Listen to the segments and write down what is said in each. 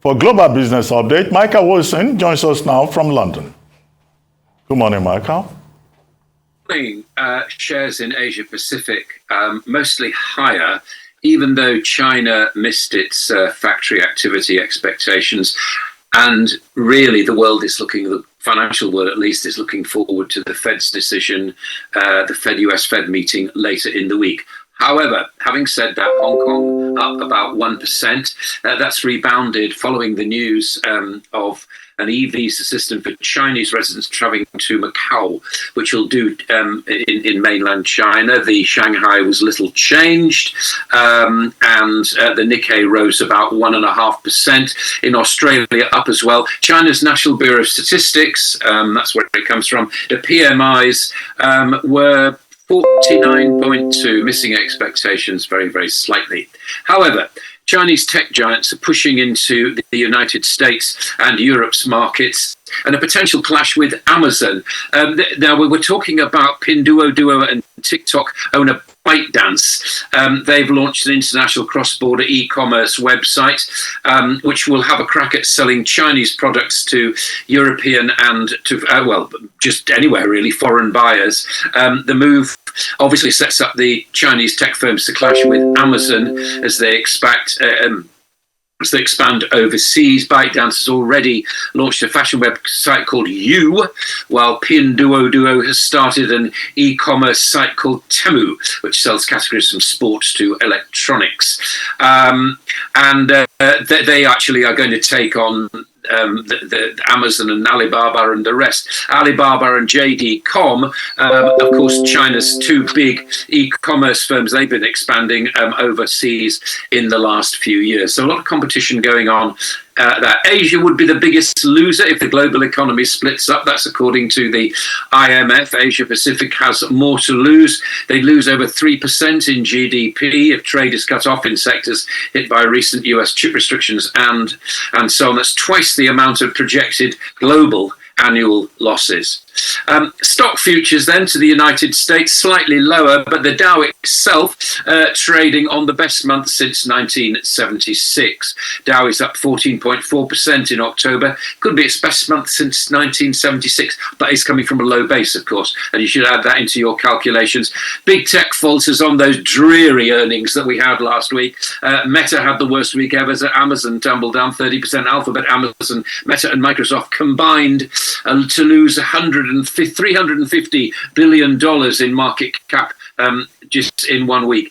For Global Business Update, Michael Wilson joins us now from London. Good morning, Michael. Shares in Asia Pacific mostly higher, even though China missed its factory activity expectations. And really, the world is looking, the financial world at least, is looking forward to the Fed's decision, the US Fed meeting later in the week. However, having said that, Hong Kong up about 1%. That's rebounded following the news of an e-visa system for Chinese residents traveling to Macau, which will do in mainland China. The Shanghai was little changed, and the Nikkei rose about 1.5%. In Australia, up as well. China's National Bureau of Statistics, that's where it comes from, the PMIs were 49.2, missing expectations very, very slightly. However, Chinese tech giants are pushing into the United States and Europe's markets, and a potential clash with Amazon. Now, we were talking about Pinduoduo and TikTok owner ByteDance. They've launched an international cross-border e-commerce website, which will have a crack at selling Chinese products to European and to, just anywhere really, foreign buyers. The move obviously sets up the Chinese tech firms to clash with Amazon as they expand overseas. ByteDance has already launched a fashion website called You, while Pinduoduo has started an e-commerce site called Temu, which sells categories from sports to electronics. They actually are going to take on the Amazon and Alibaba and the rest. Alibaba and JD.com, of course, China's two big e-commerce firms, they've been expanding overseas in the last few years. So a lot of competition going on. That Asia would be the biggest loser if the global economy splits up. That's according to the IMF. Asia Pacific has more to lose. They lose over 3% in GDP if trade is cut off in sectors hit by recent US chip restrictions and so on. That's twice the amount of projected global annual losses. Stock futures then to the United States, slightly lower, but the Dow itself trading on the best month since 1976. Dow is up 14.4% in October. Could be its best month since 1976. That is coming from a low base, of course, and you should add that into your calculations. Big tech falters on those dreary earnings that we had last week. Meta had the worst week ever. Amazon tumbled down 30%. Alphabet, Amazon, Meta and Microsoft combined to lose $350 billion in market cap just in 1 week.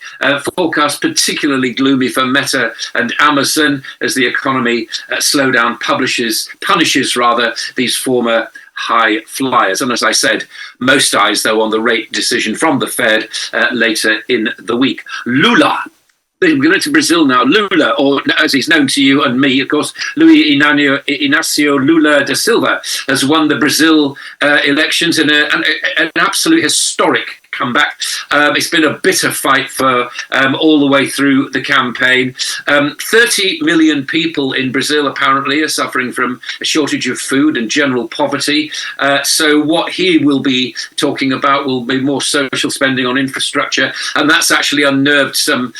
Forecast particularly gloomy for Meta and Amazon as the economy slowdown punishes these former high flyers. And as I said, most eyes, though, on the rate decision from the Fed later in the week. Lula. We're going to Brazil now. Lula, or as he's known to you and me, of course, Luis Inácio Lula da Silva has won the Brazil elections in an absolute historic comeback. It's been a bitter fight for all the way through the campaign. 30 million people in Brazil apparently are suffering from a shortage of food and general poverty. So what he will be talking about will be more social spending on infrastructure, and that's actually unnerved some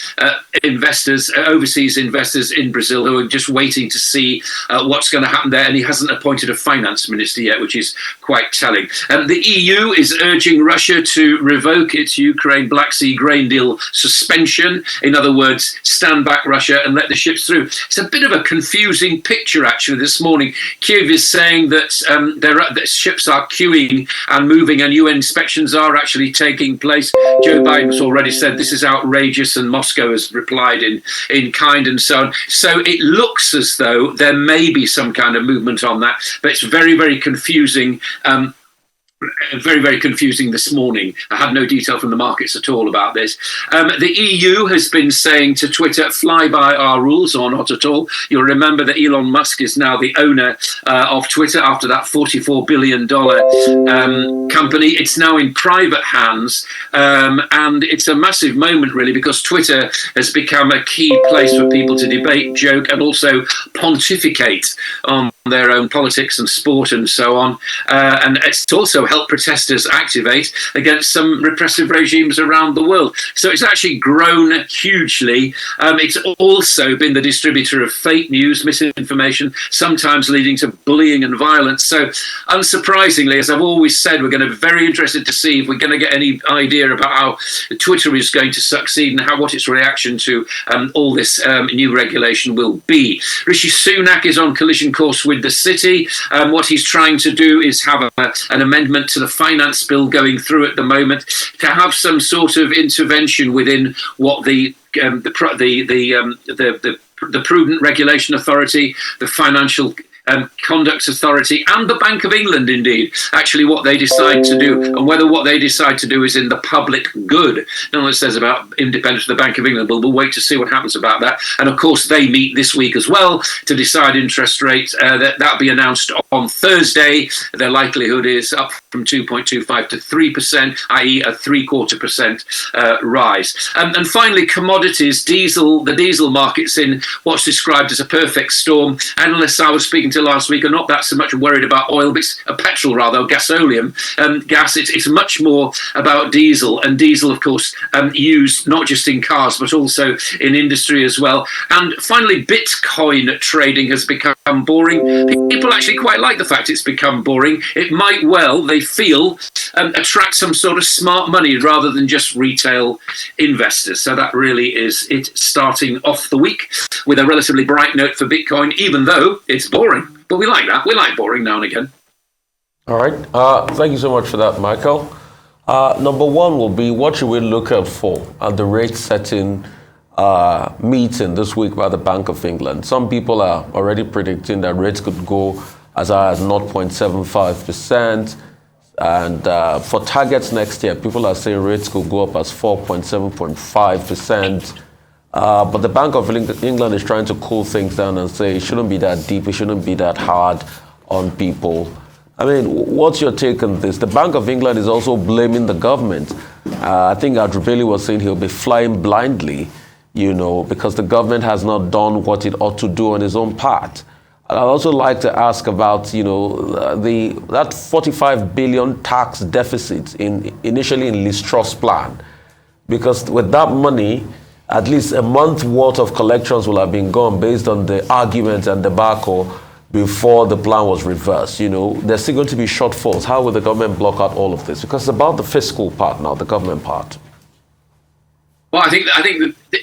investors, overseas investors in Brazil, who are just waiting to see what's going to happen there. And he hasn't appointed a finance minister yet, which is quite telling. The EU is urging Russia to revoke its Ukraine Black Sea grain deal suspension. In other words, stand back Russia and let the ships through. It's a bit of a confusing picture, actually, this morning. Kyiv is saying that that ships are queuing and moving, and UN inspections are actually taking place. Joe Biden's already said this is outrageous, and Moscow has replied in kind and so on. So it looks as though there may be some kind of movement on that, but it's very, very confusing. Very, very confusing this morning. I had no detail from the markets at all about this. The EU has been saying to Twitter, fly by our rules or not at all. You'll remember that Elon Musk is now the owner of Twitter after that $44 billion company. It's now in private hands, and it's a massive moment, really, because Twitter has become a key place for people to debate, joke, and also pontificate on their own politics and sport and so on. And it's also help protesters activate against some repressive regimes around the world. So it's actually grown hugely. It's also been the distributor of fake news, misinformation, sometimes leading to bullying and violence. So unsurprisingly, as I've always said, we're going to be very interested to see if we're going to get any idea about how Twitter is going to succeed and what its reaction to all this new regulation will be. Rishi Sunak is on collision course with the city. What he's trying to do is have an amendment to the finance bill going through at the moment to have some sort of intervention within what the Prudent Regulation Authority, the Financial Conduct Authority, and the Bank of England, indeed, actually what they decide to do, and whether what they decide to do is in the public good. No one says about independence of the Bank of England, but we'll wait to see what happens about that. And of course, they meet this week as well to decide interest rates. That'll be announced on Thursday. Their likelihood is up from 2.25 to 3%, i.e. a 0.75% rise. And finally, commodities, the diesel market's in what's described as a perfect storm. Analysts I was speaking to last week are not that so much worried about oil, but it's petrol rather, or gasoline. Gas, it's much more about diesel, and diesel, of course, used not just in cars, but also in industry as well. And finally, Bitcoin trading has become boring. People actually quite like the fact it's become boring. It might well, they feel, attract some sort of smart money rather than just retail investors. So that really is it, starting off the week with a relatively bright note for Bitcoin, even though it's boring. But we like that. We like boring now and again. All right. Thank you so much for that, Michael. Number one will be, what should we look out for at the rate setting meeting this week by the Bank of England? Some people are already predicting that rates could go as high as 0.75%. And for targets next year, people are saying rates could go up as 4.7.5%. But the Bank of England is trying to cool things down and say it shouldn't be that deep, it shouldn't be that hard on people. I mean, what's your take on this? The Bank of England is also blaming the government. I think Adrubeli was saying he'll be flying blindly, because the government has not done what it ought to do on its own part. I'd also like to ask about, that 45 billion tax deficit initially in Liz Truss' plan. Because with that money, at least a month worth of collections will have been gone based on the arguments and debacle before the plan was reversed. There's still going to be shortfalls. How will the government block out all of this? Because it's about the fiscal part now, the government part. Well, I think that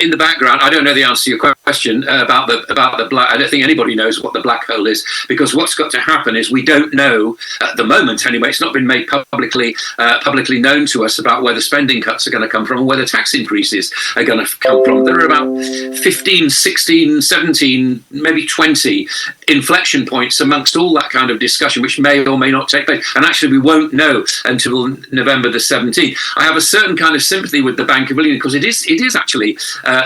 in the background, I don't know the answer to your question about the black. I don't think anybody knows what the black hole is, because what's got to happen is we don't know at the moment anyway. It's not been made publicly known to us about where the spending cuts are going to come from and where the tax increases are going to come from. There are about 15, 16, 17, maybe 20 inflection points amongst all that kind of discussion, which may or may not take place. And actually, we won't know until November the 17th. I have a certain kind of sympathy with the Bank of England because it is actually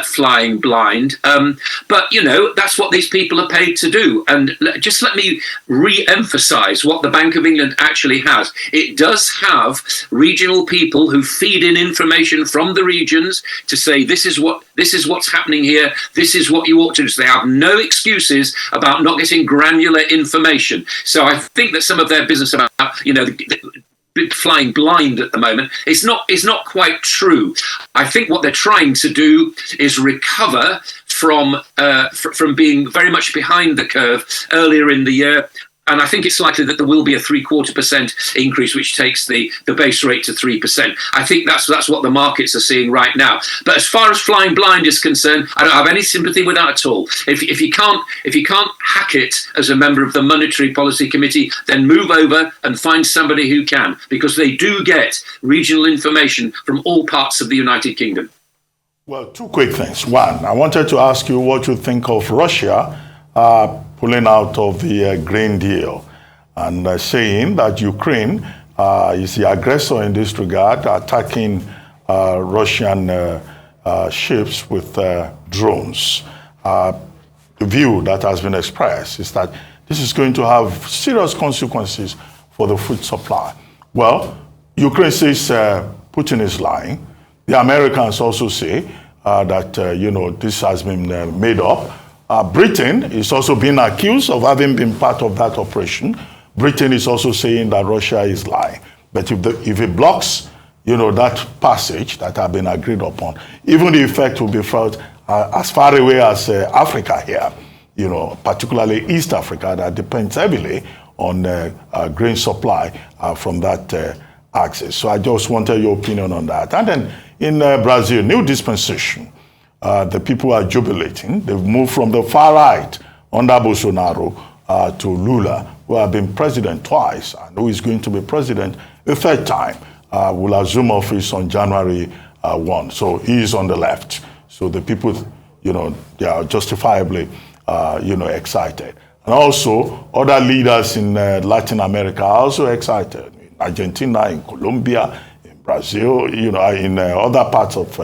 flying blind. But, that's what these people are paid to do. And just let me re-emphasize what the Bank of England actually has. It does have regional people who feed in information from the regions to say, this is what's happening here. This is what you ought to do. So they have no excuses about not getting granular information. So I think that some of their business about, flying blind at the moment is not quite true. I think what they're trying to do is recover from being very much behind the curve earlier in the year. And I think it's likely that there will be a 0.75% increase, which takes the base rate to 3%. I think that's what the markets are seeing right now. But as far as flying blind is concerned, I don't have any sympathy with that at all. If you can't hack it as a member of the Monetary Policy Committee, then move over and find somebody who can, because they do get regional information from all parts of the United Kingdom. Well, two quick things. One, I wanted to ask you what you think of Russia pulling out of the grain deal and saying that Ukraine is the aggressor in this regard, attacking Russian ships with drones. The view that has been expressed is that this is going to have serious consequences for the food supply. Well, Ukraine says Putin is lying. The Americans also say that, this has been made up. Britain is also being accused of having been part of that operation. Britain is also saying that Russia is lying. But if it blocks, that passage that have been agreed upon, even the effect will be felt as far away as Africa here, particularly East Africa, that depends heavily on grain supply from that axis. So I just wanted your opinion on that. And then in Brazil, new dispensation, the people are jubilating. They've moved from the far right under Bolsonaro to Lula, who have been president twice and who is going to be president a third time. Will assume office on January 1. So he is on the left. So the people, they are justifiably, excited. And also, other leaders in Latin America are also excited. In Argentina, in Colombia, in Brazil, in other parts of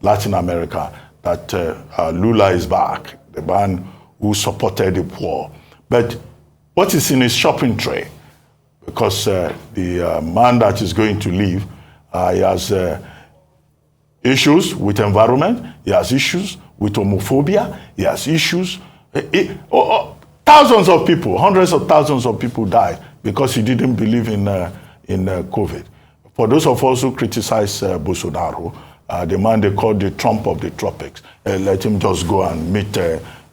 Latin America, that Lula is back, the man who supported the poor. But what is in his shopping tray? Because the man that is going to leave, he has issues with environment, he has issues with homophobia, he has issues. Thousands of people, hundreds of thousands of people died because he didn't believe in COVID. For those of us who criticize Bolsonaro, the man they call the Trump of the tropics, let him just go and meet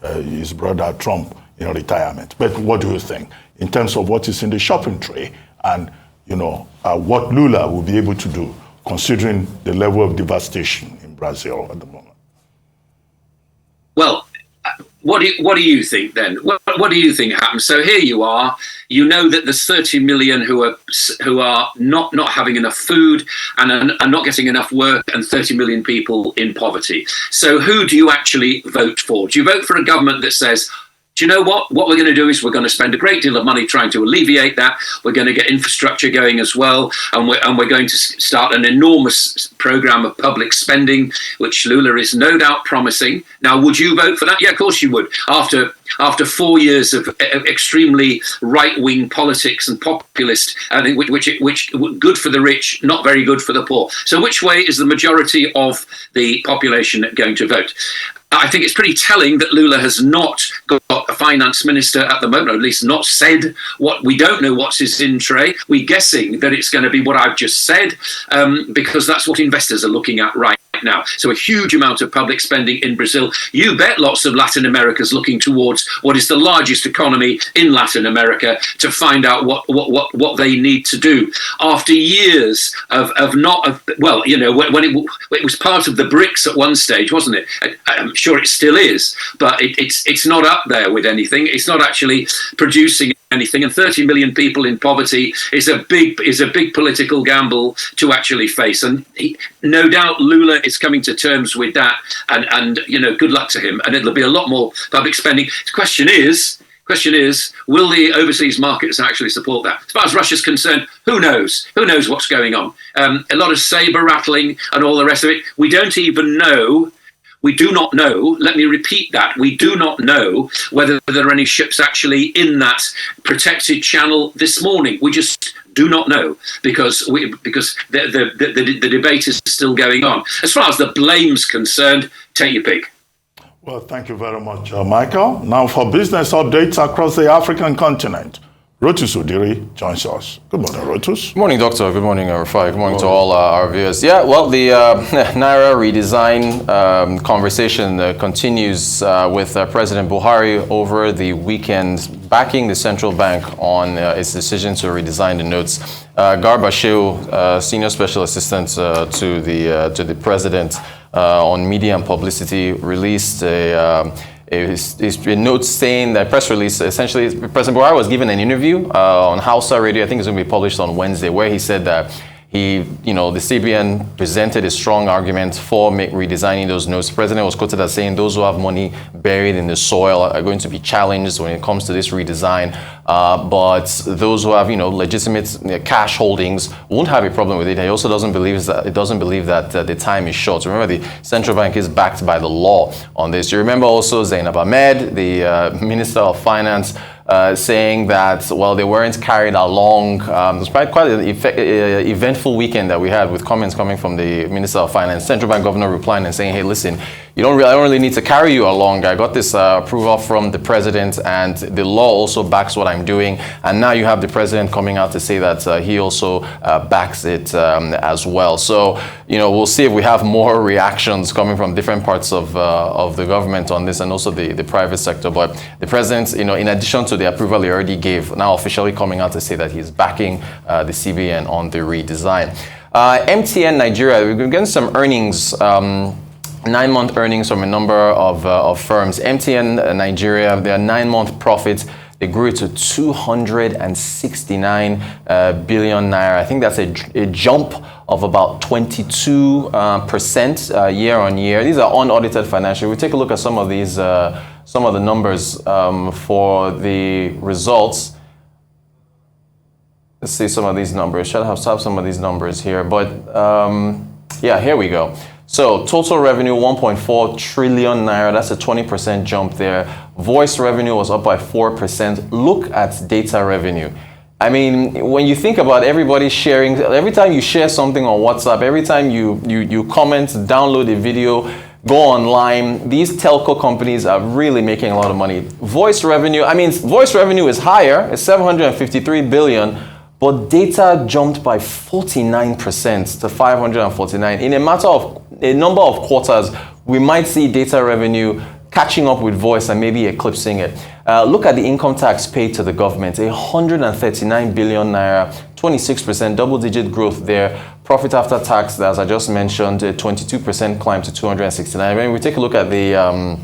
his brother Trump in retirement. But what do you think in terms of what is in the shopping tray and what Lula will be able to do, considering the level of devastation in Brazil at the moment? Well, what do you think then? What do you think happens? So here you are. You know that there's 30 million who are not having enough food and are not getting enough work, and 30 million people in poverty. So who do you actually vote for? Do you vote for a government that says, do you know what? What we're going to do is we're going to spend a great deal of money trying to alleviate that. We're going to get infrastructure going as well. And we're going to start an enormous program of public spending, which Lula is no doubt promising. Now, would you vote for that? Yeah, of course you would. After 4 years of extremely right-wing politics and populist, I think, which good for the rich, not very good for the poor. So which way is the majority of the population going to vote? I think it's pretty telling that Lula has not got a finance minister at the moment, or at least not said what we don't know what's his in tray. We're guessing that it's going to be what I've just said, because that's what investors are looking at right now. So a huge amount of public spending in Brazil. You bet lots of Latin America's looking towards what is the largest economy in Latin America to find out what they need to do. After years when it was part of the BRICS at one stage, wasn't it? I'm sure it still is, but it's not up there with anything. It's not actually producing anything, and 30 million people in poverty is a big political gamble to actually face. And no doubt Lula is coming to terms with that, and good luck to him. And it'll be a lot more public spending. The question is, will the overseas markets actually support that? As far as Russia's concerned, who knows? Who knows what's going on? A lot of saber rattling and all the rest of it. We don't even know. We do not know, let me repeat that, we do not know whether there are any ships actually in that protected channel this morning. We just do not know because the debate is still going on. As far as the blame's concerned, take your pick. Well, thank you very much, Michael. Now for business updates across the African continent, Rotus Odiri joins us. Good morning, Rotus. Good morning, Doctor. Good morning, Rafai. Good morning to all our viewers. Yeah, well, the Naira redesign conversation continues with President Buhari over the weekend, backing the central bank on its decision to redesign the notes. Garba Shehu, senior special assistant to the president on media and publicity, released a note saying that press release, essentially, President Buhari was given an interview on Hausa Radio. I think it's going to be published on Wednesday, where he said that the CBN presented a strong argument for redesigning those notes. The president was quoted as saying those who have money buried in the soil are going to be challenged when it comes to this redesign. But those who have, legitimate cash holdings won't have a problem with it. He also doesn't believe that the time is short. Remember, the central bank is backed by the law on this. You remember also Zainab Ahmed, the Minister of Finance, saying that, well, they weren't carried along. It was quite an eventful weekend that we had with comments coming from the Minister of Finance, central bank governor replying and saying, hey, listen, I don't really need to carry you along. I got this approval from the president, and the law also backs what I'm doing. And now you have the president coming out to say that he also backs it as well. So, we'll see if we have more reactions coming from different parts of the government on this, and also the private sector. But the president, in addition to the approval he already gave, now officially coming out to say that he's backing the CBN on the redesign. MTN Nigeria, we're getting some earnings, 9-month earnings from a number of firms. MTN Nigeria, their 9-month profits, they grew to 269 billion naira. I think that's a jump of about 22% year on year. These are unaudited financials. We take a look at some of these, some of the numbers for the results. Let's see some of these numbers. Should have some of these numbers here, but yeah, here we go. So total revenue 1.4 trillion naira. That's a 20% jump there. Voice revenue was up by 4%. Look at data revenue. I mean, when you think about everybody sharing, every time you share something on WhatsApp, every time you comment, download a video, go online, these telco companies are really making a lot of money. Voice revenue is higher. It's 753 billion. But data jumped by 49% to 549. In a matter of a number of quarters, we might see data revenue catching up with voice and maybe eclipsing it. Look at the income tax paid to the government, 139 billion naira, 26% double-digit growth there. Profit after tax, as I just mentioned, a 22% climb to 269. When we take a look at the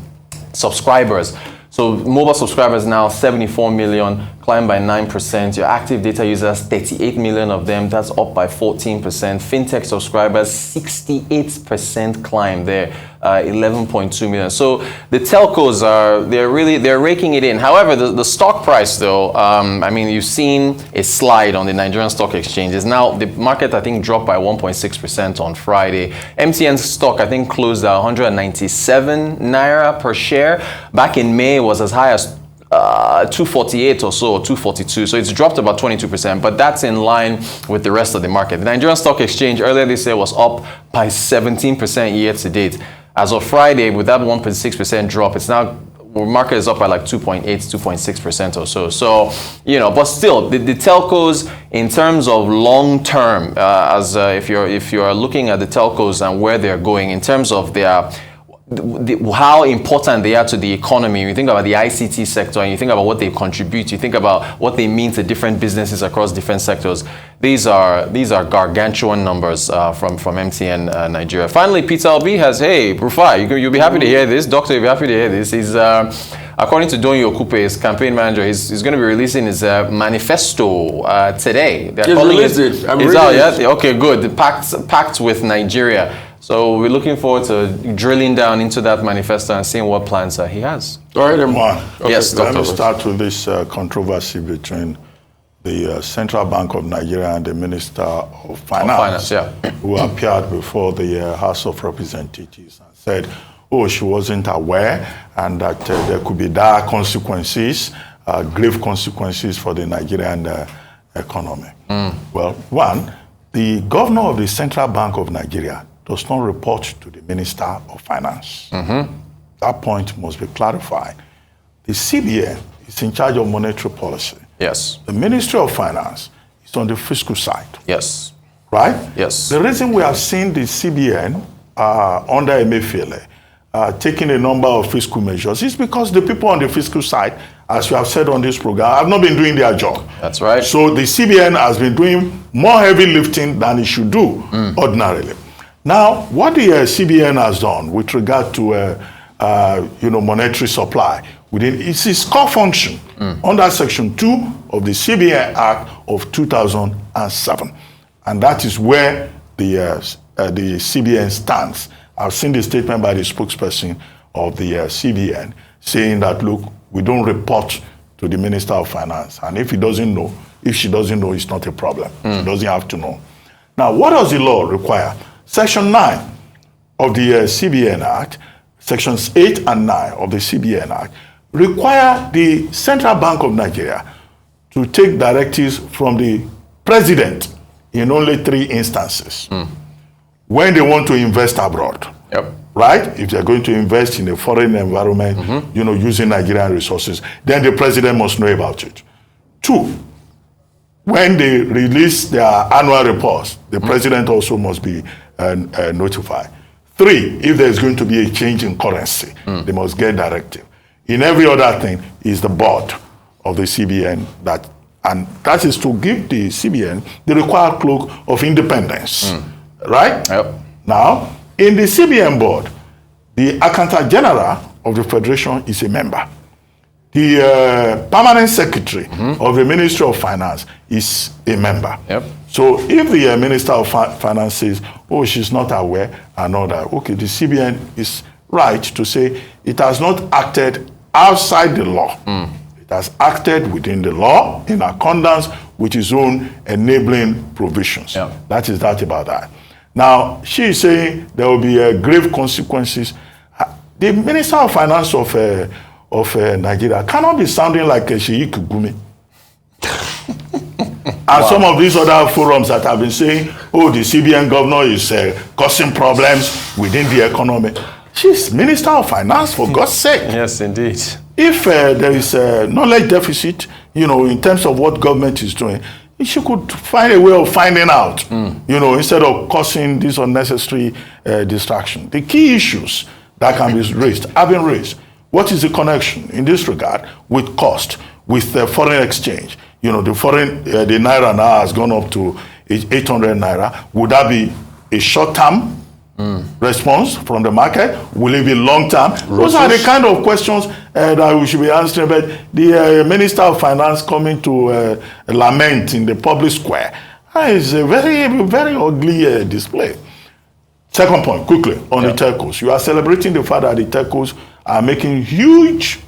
subscribers, so mobile subscribers now 74 million, climbed by 9%. Your active data users, 38 million of them, that's up by 14%. Fintech subscribers, 68% climb there, 11.2 million. So the telcos they're raking it in. However, the stock price though, I mean, you've seen a slide on the Nigerian Stock Exchange. Now the market, I think, dropped by 1.6% on Friday. MTN's stock, I think, closed at 197 naira per share. Back in May, it was as high as 248 or so, or 242. So it's dropped about 22%, but that's in line with the rest of the market. The Nigerian Stock Exchange earlier this year was up by 17% year to date. As of Friday, with that 1.6% drop, it's now, the market is up by like 2.8, 2.6% or so. So, but still, the telcos, in terms of long term, if you're looking at the telcos and where they're going, in terms of their how important they are to the economy. You think about the ICT sector and you think about what they contribute, you think about what they mean to different businesses across different sectors. These are gargantuan numbers from MTN Nigeria. Finally, Peter Obi has, hey, Rufai, you'll be happy to hear this. Doctor, you'll be happy to hear this. He's, according to Don Yokupe, his campaign manager, he's going to be releasing his manifesto today. He's released it. It's out, yeah? Okay, good. The pact with Nigeria. So we're looking forward to drilling down into that manifesto and seeing what plans he has. All right, okay. Yes, Let me Dr. start with this controversy between the Central Bank of Nigeria and the Minister of Finance, who appeared before the House of Representatives and said, she wasn't aware and that there could be dire consequences, grave consequences for the Nigerian economy. Well, one, the governor of the Central Bank of Nigeria does not report to the Minister of Finance. That point must be clarified. The CBN is in charge of monetary policy. Yes. The Ministry of Finance is on the fiscal side. Yes. Right? Yes. The reason we have seen the CBN under Emefiele taking a number of fiscal measures is because the people on the fiscal side, as we have said on this program, have not been doing their job. That's right. So the CBN has been doing more heavy lifting than it should do ordinarily. Now, what the CBN has done with regard to monetary supply, it's its core function under Section 2 of the CBN Act of 2007. And that is where the CBN stands. I've seen the statement by the spokesperson of the CBN saying that, look, we don't report to the Minister of Finance. And if she doesn't know, it's not a problem. She doesn't have to know. Now, what does the law require? Section 9 of the CBN Act, Sections 8 and 9 of the CBN Act, require the Central Bank of Nigeria to take directives from the President in only 3 instances. When they want to invest abroad, right? If they're going to invest in a foreign environment, using Nigerian resources, then the president must know about it. 2, when they release their annual reports, the president also must be notified. 3, if there's going to be a change in currency, they must get directive. In every other thing is the board of the CBN and that is to give the CBN the required cloak of independence, right? Yep. Now, in the CBN board, the Accountant General of the Federation is a member. The permanent secretary of the Ministry of Finance is a member. Yep. So if the Minister of Finance says, oh, she's not aware and all that, okay, the CBN is right to say it has not acted outside the law. It has acted within the law in accordance with its own enabling provisions. Yep. That is that about that. Now, she is saying there will be grave consequences. The Minister of Finance of Nigeria cannot be sounding like Sheikh Gumi. And some of these other forums that have been saying, oh, the CBN governor is causing problems within the economy. She's Minister of Finance, for God's sake. Yes, indeed. If there is a knowledge deficit, in terms of what government is doing, she could find a way of finding out, instead of causing this unnecessary distraction. The key issues that can be raised have been raised. What is the connection in this regard with cost, with foreign exchange? The Naira now has gone up to 800 Naira. Would that be a short-term response from the market? Will it be long-term? Those are the kind of questions that we should be answering. But the Minister of Finance coming to lament in the public square is a very, very ugly display. Second point, quickly, on the telcos. You are celebrating the fact that the telcos are making huge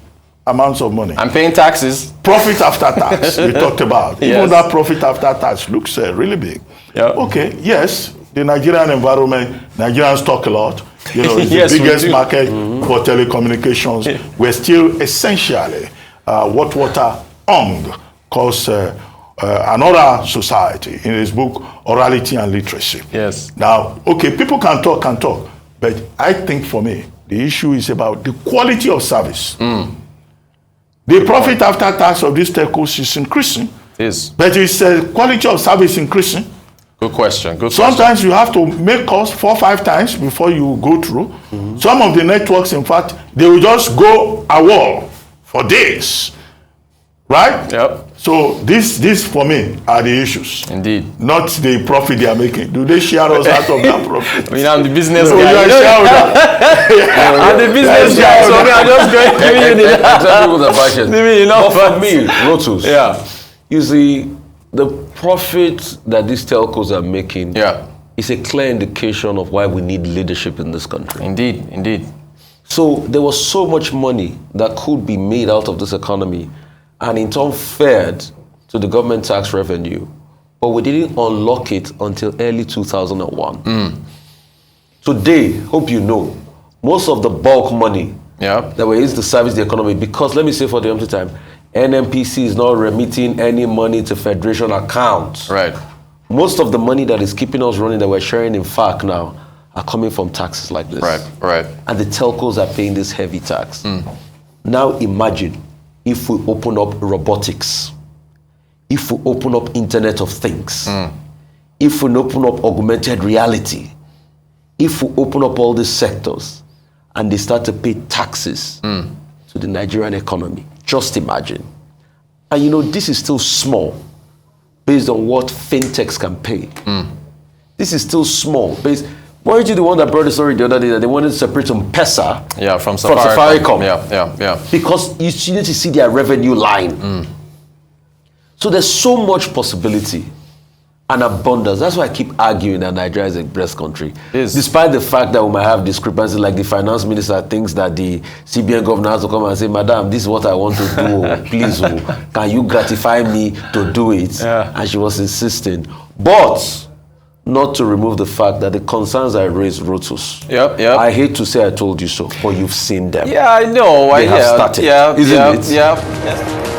amounts of money. I'm paying taxes. Profit after tax, we talked about. Yes. Even that profit after tax looks really big. Yep. Okay, yes, the Nigerian environment, Nigerians talk a lot. It's Yes, the biggest we do. market for telecommunications. We're still essentially what Walter Ong calls another society in his book, Orality and Literacy. Yes. Now, okay, people can talk, but I think for me, the issue is about the quality of service. The profit after tax of these telcos is increasing. Yes. But is quality of service increasing? Good question. Sometimes you have to make calls 4 or 5 times before you go through. Some of the networks, in fact, they will just go a wall for days. Right? Yep. So this for me are the issues. Indeed. Not the profit they are making. Do they share us out of that profit? I mean, I'm the business So guy. you are shareholder. I'm the business guy, so I'm just going to give you the Exactly what the budget. But for me, Lotus, Yeah. you see, the profit that these telcos are making is a clear indication of why we need leadership in this country. Indeed. So there was so much money that could be made out of this economy and in turn fed to the government tax revenue, but we didn't unlock it until early 2001. Today, hope you know, most of the bulk money that were used to service the economy, because let me say for the empty time, NNPC is not remitting any money to federation accounts. Right. Most of the money that is keeping us running that we're sharing in FAC now are coming from taxes like this. Right. And the telcos are paying this heavy tax. Now imagine if we open up robotics, if we open up Internet of Things, if we open up augmented reality, if we open up all these sectors and they start to pay taxes to the Nigerian economy. Just imagine. And this is still small based on what fintechs can pay. This is still small based. Weren't you the one that brought the story the other day that they wanted to separate M-Pesa from Safaricom? Yeah. Because you need to see their revenue line. So there's so much possibility and abundance. That's why I keep arguing that Nigeria is a blessed country. Despite the fact that we might have discrepancies, like the finance minister thinks that the CBN governor has to come and say, Madam, this is what I want to do. Please, can you gratify me to do it? And she was insisting. But not to remove the fact that the concerns I raised, Rotus. I hate to say I told you so, but you've seen them. Yeah, I know. They have started. Isn't it?